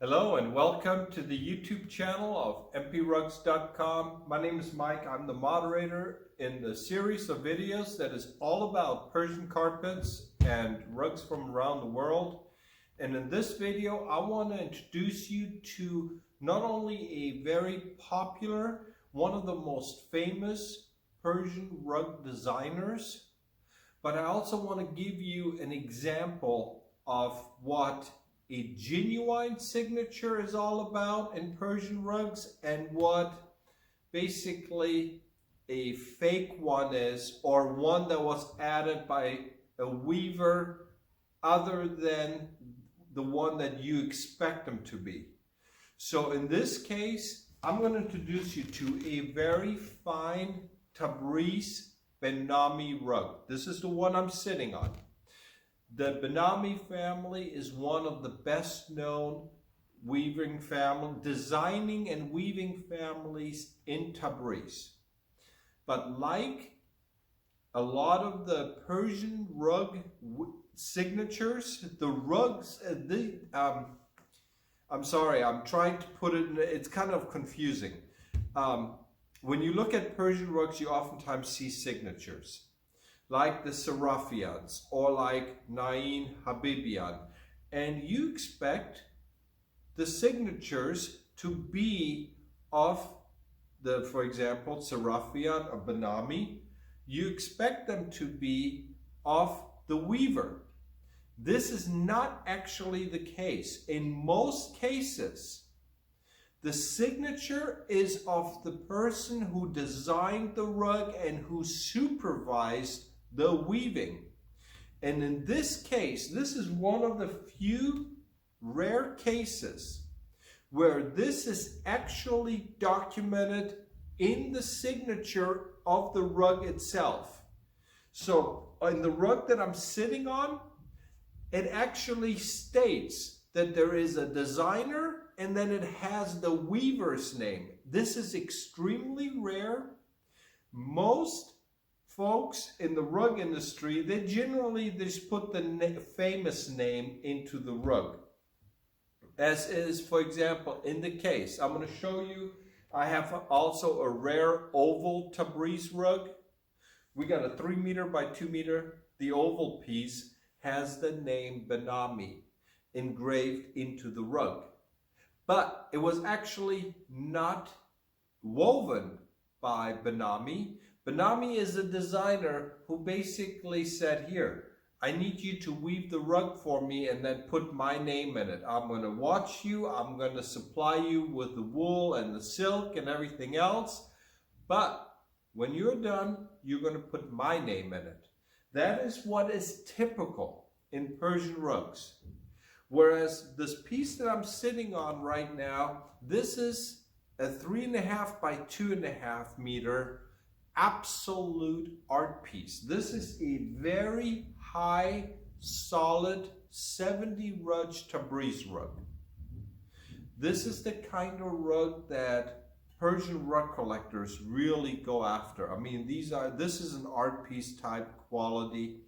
Hello and welcome to the YouTube channel of mprugs.com. My name is Mike. I'm the moderator in the series of videos that is all about Persian carpets and rugs from around the world. And in this video, I want to introduce you to not only a very popular, one of the most famous Persian rug designers, but I also want to give you an example of what a genuine signature is all about in Persian rugs and what basically a fake one is, or one that was added by a weaver other than the one that you expect them to be. So in this case, I'm going to introduce you to a very fine Tabriz Behnami rug. This is the one I'm sitting on. The Behnami family is one of the best known designing and weaving families in Tabriz. But like a lot of the Persian rug signatures, the rugs, I'm sorry, I'm trying to put it in, it's kind of confusing. When you look at Persian rugs, you oftentimes see signatures, like the Sarafians or like Nain Habibian, and you expect the signatures to be of the, for example, Sarafian or Behnami, you expect them to be of the weaver. This is not actually the case. In most cases, the signature is of the person who designed the rug and who supervised the weaving. And in this case, this is one of the few rare cases where this is actually documented in the signature of the rug itself. So in the rug that I'm sitting on, it actually states that there is a designer and then it has the weaver's name. This is extremely rare. Most folks in the rug industry, they generally just put the famous name into the rug. As is, for example, in the case, I'm going to show you, I have also a rare oval Tabriz rug. We got a 3 meter by 2 meter. The oval piece has the name Behnami engraved into the rug. But it was actually not woven by Behnami. Behnami is a designer who basically said, here, I need you to weave the rug for me and then put my name in it. I'm going to watch you. I'm going to supply you with the wool and the silk and everything else. But when you're done, you're going to put my name in it. That is what is typical in Persian rugs. Whereas this piece that I'm sitting on right now, this is a 3.5 by 2.5 meter absolute art piece. This is a very high, solid 70 rudge Tabriz rug. This is the kind of rug that Persian rug collectors really go after. I mean, this is an art piece type quality.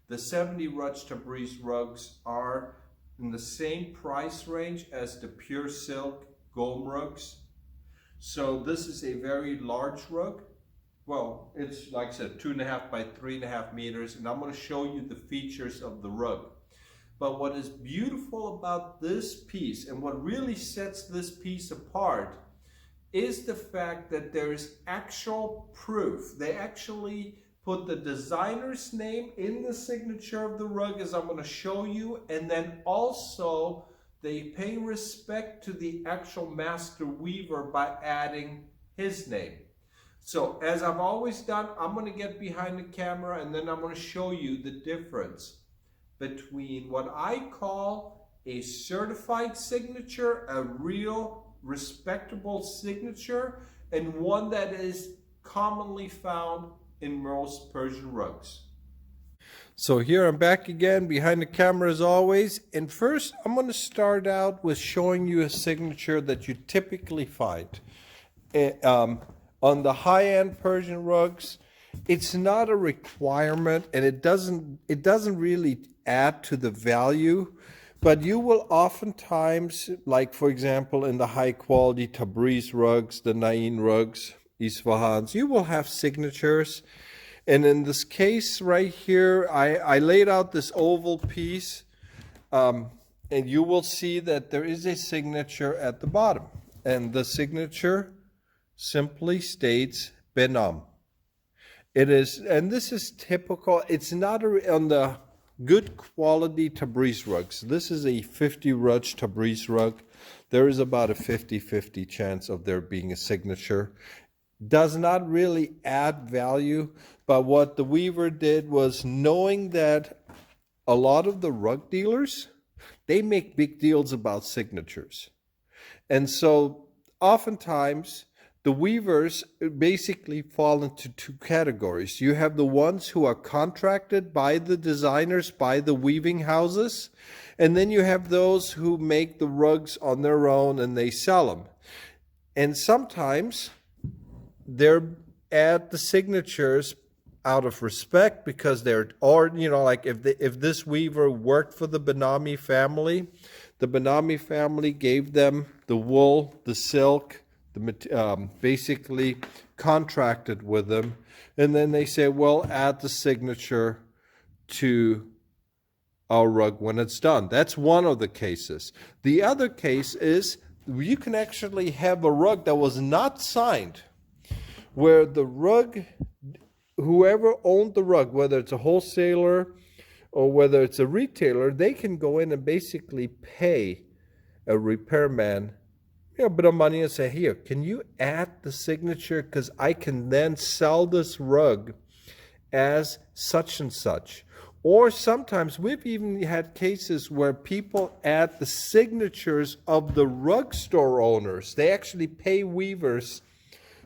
The 70 rudge Tabriz rugs are in the same price range as the pure silk Gom rugs. So this is a very large rug. Well, it's like I said, 2.5 by 3.5 meters, and I'm going to show you the features of the rug. But what is beautiful about this piece, and what really sets this piece apart, is the fact that there is actual proof. They actually put the designer's name in the signature of the rug, as I'm going to show you, and then also they pay respect to the actual master weaver by adding his name. So as I've always done, I'm going to get behind the camera and then I'm going to show you the difference between what I call a certified signature, a real respectable signature, and one that is commonly found in most Persian rugs. So here I'm back again behind the camera as always, and first I'm going to start out with showing you a signature that you typically find. On the high-end Persian rugs, it's not a requirement and it doesn't really add to the value, But you will oftentimes, like for example, in the high quality Tabriz rugs, the Nain rugs, Isfahans, you will have signatures. And in this case right here, I laid out this oval piece, and you will see that there is a signature at the bottom. And the signature simply states Behnam. It is, and this is typical, it's not on the good quality Tabriz rugs. This is a 50 Raj Tabriz rug. There is about a 50-50 chance of there being a signature. Does not really add value, but what the weaver did was, knowing that a lot of the rug dealers, they make big deals about signatures. And so oftentimes the weavers basically fall into two categories. You have the ones who are contracted by the designers, by the weaving houses, and then you have those who make the rugs on their own and they sell them. And sometimes they're add the signatures out of respect because they're, or like if this weaver worked for the Behnami family, the Behnami family gave them the wool, the silk, basically contracted with them, and then they say, well, add the signature to our rug when it's done. That's one of the cases. The other case is you can actually have a rug that was not signed, where the rug, whoever owned the rug, whether it's a wholesaler or whether it's a retailer, they can go in and basically pay a repairman a bit of money and say, here, can you add the signature? Because I can then sell this rug as such and such. Or sometimes we've even had cases where people add the signatures of the rug store owners. They actually pay weavers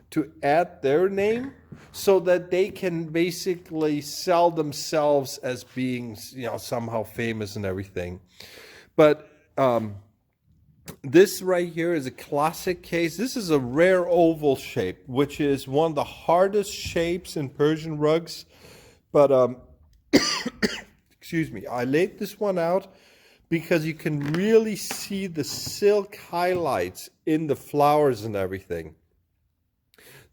to add their name so that they can basically sell themselves as being, somehow famous and everything. But this right here is a classic case. This is a rare oval shape, which is one of the hardest shapes in Persian rugs. But, excuse me, I laid this one out because you can really see the silk highlights in the flowers and everything.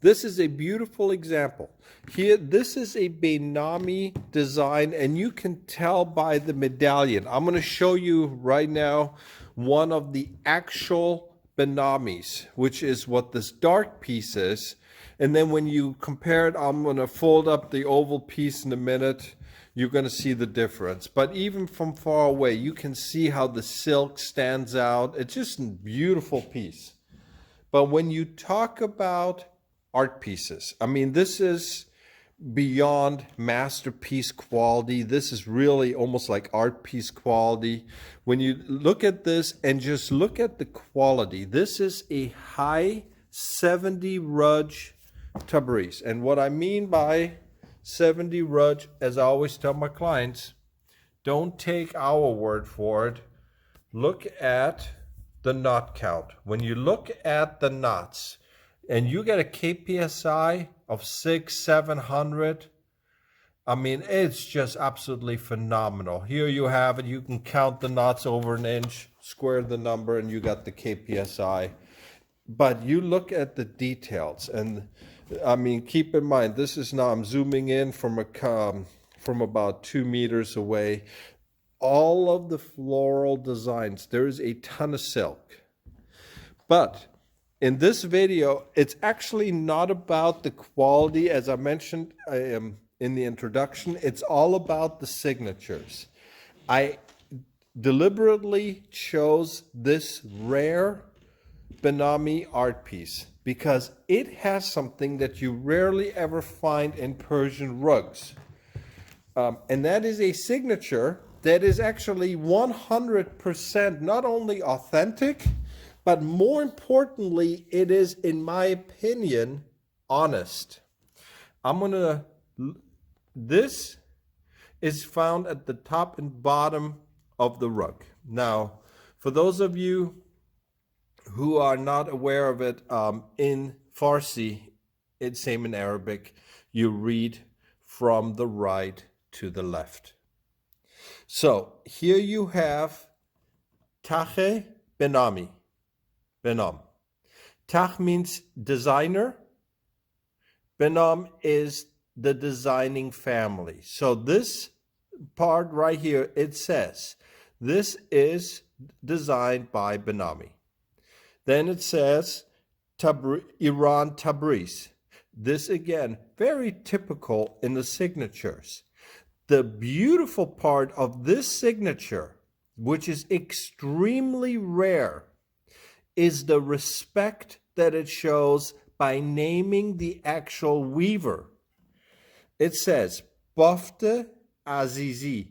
This is a beautiful example. Here, this is a Behnami design, and you can tell by the medallion. I'm going to show you right now one of the actual Behnamis, which is what this dark piece is. And then when you compare it, I'm going to fold up the oval piece in a minute. You're going to see the difference. But even from far away, you can see how the silk stands out. It's just a beautiful piece. But when you talk about art pieces, I mean, this is beyond masterpiece quality. This is really almost like art piece quality. When you look at this and just look at the quality, this is a high 70 Raj Tabriz. And what I mean by 70 Raj, as I always tell my clients, don't take our word for it. Look at the knot count. When you look at the knots and you get a KPSI of 600-700, I mean, it's just absolutely phenomenal. Here you have it. You can count the knots over an inch, square the number, and you got the KPSI. But you look at the details, and I mean, keep in mind, this is now, I'm zooming in from about 2 meters away. All of the floral designs, there is a ton of silk. But in this video, it's actually not about the quality, as I mentioned in the introduction. It's all about the signatures. I deliberately chose this rare Behnami art piece because it has something that you rarely ever find in Persian rugs. And that is a signature that is actually 100% not only authentic, but more importantly, it is, in my opinion, honest. This is found at the top and bottom of the rug. Now, for those of you who are not aware of it, in Farsi, it's same in Arabic, you read from the right to the left. So here you have Tache Behnami. Behnam. Tach means designer. Behnam is the designing family. So this part right here, it says, this is designed by Behnami. Then it says, Iran Tabriz. This again, very typical in the signatures. The beautiful part of this signature, which is extremely rare, is the respect that it shows by naming the actual weaver. It says, Bafte Azizi.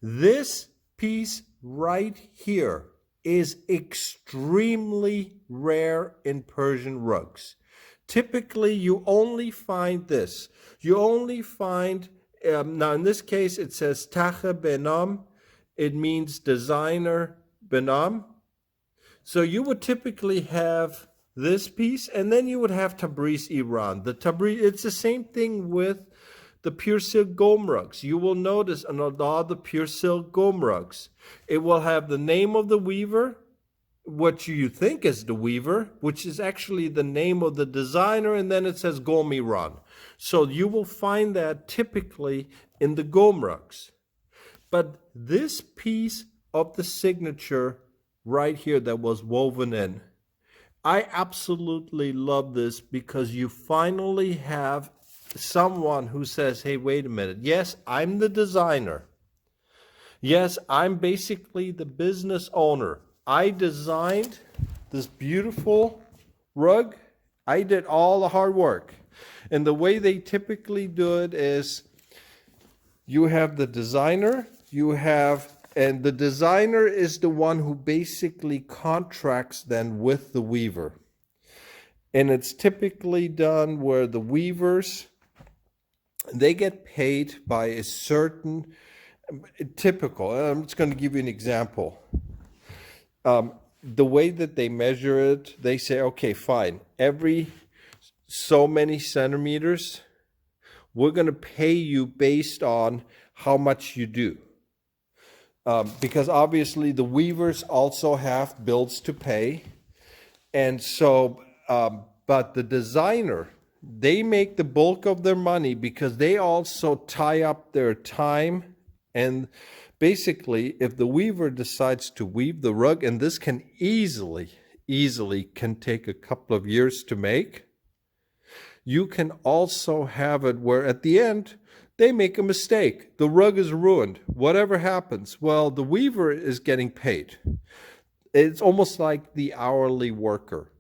This piece right here is extremely rare in Persian rugs. Typically, you only find this. You only find, now in this case, it says Tache Behnam. It means designer Behnam. So you would typically have this piece, and then you would have Tabriz, Iran. The Tabriz, it's the same thing with the pure silk gom rugs. You will notice on a lot of the pure silk gom rugs, it will have the name of the weaver, what you think is the weaver, which is actually the name of the designer, and then it says Gom Iran. So you will find that typically in the gom rugs. But this piece of the signature right here that was woven in, I absolutely love this because you finally have someone who says, hey, wait a minute. Yes, I'm the designer. Yes, I'm basically the business owner. I designed this beautiful rug. I did all the hard work. And the way they typically do it is you have the designer, and the designer is the one who basically contracts then with the weaver. And it's typically done where the weavers, they get paid by a certain, typical, I'm just going to give you an example. The way that they measure it, they say, okay, fine, every so many centimeters, we're going to pay you based on how much you do. Because obviously the weavers also have bills to pay. And so, but the designer, they make the bulk of their money because they also tie up their time. And basically, if the weaver decides to weave the rug, and this can easily can take a couple of years to make, you can also have it where at the end, they make a mistake. The rug is ruined. Whatever happens, well, the weaver is getting paid. It's almost like the hourly worker.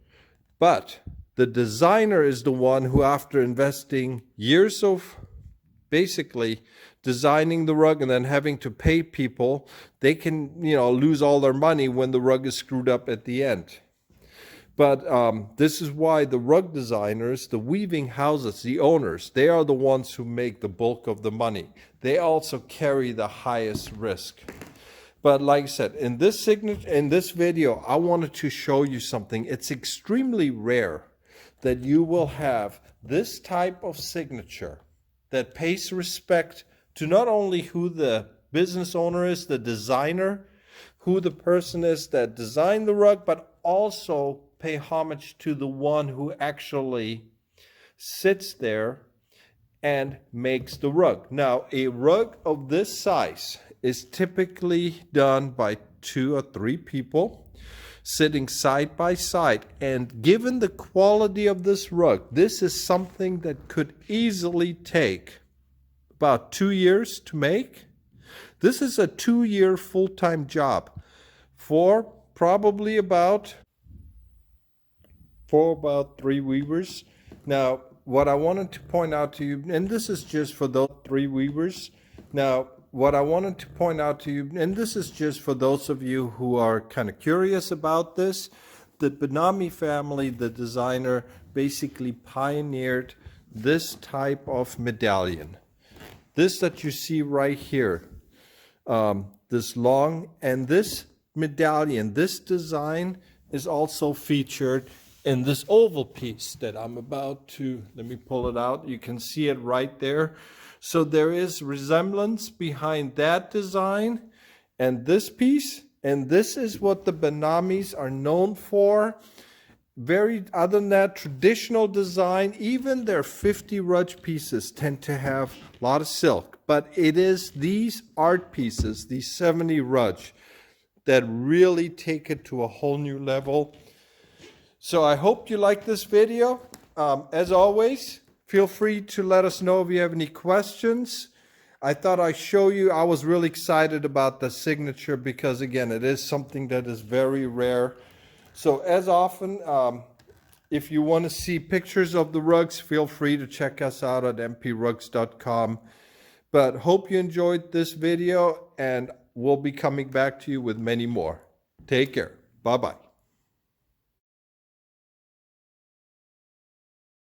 But the designer is the one who, after investing years of basically designing the rug and then having to pay people, they can, lose all their money when the rug is screwed up at the end. But this is why the rug designers, the weaving houses, the owners, they are the ones who make the bulk of the money. They also carry the highest risk. But like I said, in this video, I wanted to show you something. It's extremely rare that you will have this type of signature that pays respect to not only who the business owner is, the designer, who the person is that designed the rug, but also pay homage to the one who actually sits there and makes the rug. Now, a rug of this size is typically done by 2 or 3 people sitting side by side. And given the quality of this rug, this is something that could easily take about 2 years to make. This is a 2-year full-time job for probably about 3 weavers. Now, what I wanted to point out to you, and this is just for those 3 weavers. Now, what I wanted to point out to you, and this is just for those of you who are kind of curious about this, the Behnami family, the designer, basically pioneered this type of medallion. This that you see right here, this long, and this medallion, this design is also featured in this oval piece that I'm about to, let me pull it out. You can see it right there. So there is resemblance behind that design and this piece. And this is what the Behnamis are known for. Very, other than that, traditional design, even their 50 rudge pieces tend to have a lot of silk. But it is these art pieces, these 70 rudge, that really take it to a whole new level. So I hope you like this video. As always, feel free to let us know if you have any questions. I thought I'd show you. I was really excited about the signature because, again, it is something that is very rare. So as often, if you want to see pictures of the rugs, feel free to check us out at mprugs.com. But hope you enjoyed this video, and we'll be coming back to you with many more. Take care. Bye-bye.